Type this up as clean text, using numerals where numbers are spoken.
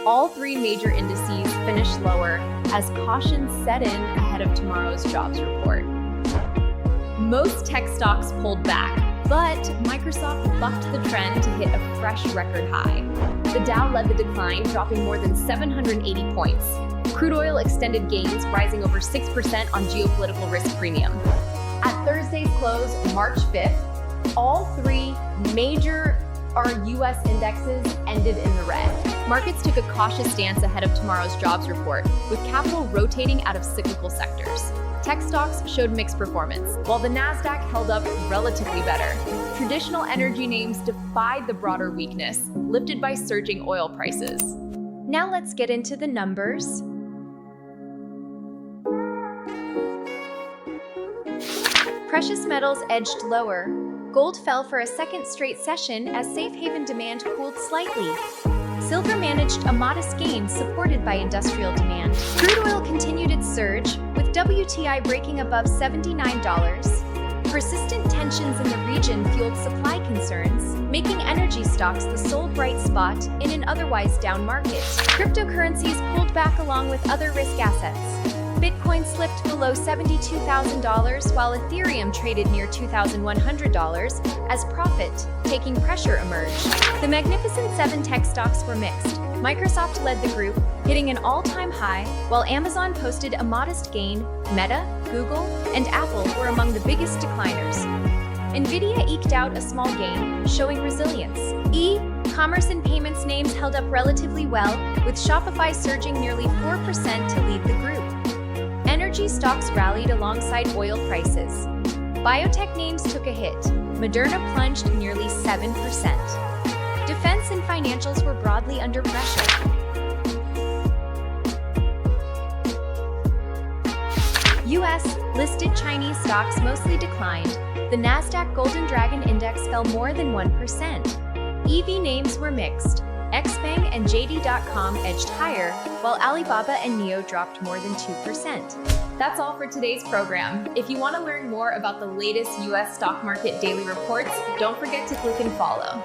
All three major indices finished lower as caution set in ahead of tomorrow's jobs report. Most tech stocks pulled back, but Microsoft bucked the trend to hit a fresh record high. The Dow led the decline, dropping more than 780 points. Crude oil extended gains, rising over 6% on geopolitical risk premium. At Thursday's close, March 5th, all three major U.S. indexes ended in the red. Markets took a cautious stance ahead of tomorrow's jobs report, with capital rotating out of cyclical sectors. Tech stocks showed mixed performance, while the Nasdaq held up relatively better. Traditional energy names defied the broader weakness, lifted by surging oil prices. Now let's get into the numbers. Precious metals edged lower. Gold fell for a second straight session as safe haven demand cooled slightly. Silver managed a modest gain supported by industrial demand. Crude oil continued its surge, with WTI breaking above $79. Persistent tensions in the region fueled supply concerns, making energy stocks the sole bright spot in an otherwise down market. Cryptocurrencies pulled back along with other risk assets. Bitcoin slipped below $72,000 while Ethereum traded near $2,100 as profit-taking pressure emerged. The Magnificent Seven tech stocks were mixed. Microsoft led the group, hitting an all-time high, while Amazon posted a modest gain. Meta, Google, and Apple were among the biggest decliners. Nvidia eked out a small gain, showing resilience. E-commerce and payments names held up relatively well, with Shopify surging nearly 4% to lead the group. Energy stocks rallied alongside oil prices. Biotech names took a hit. Moderna plunged nearly 7%. Defense and financials were broadly under pressure. U.S.-listed Chinese stocks mostly declined. The Nasdaq Golden Dragon Index fell more than 1%. EV names were mixed. XPeng and JD.com edged higher, while Alibaba and NIO dropped more than 2%. That's all for today's program. If you want to learn more about the latest U.S. stock market daily reports, don't forget to click and follow.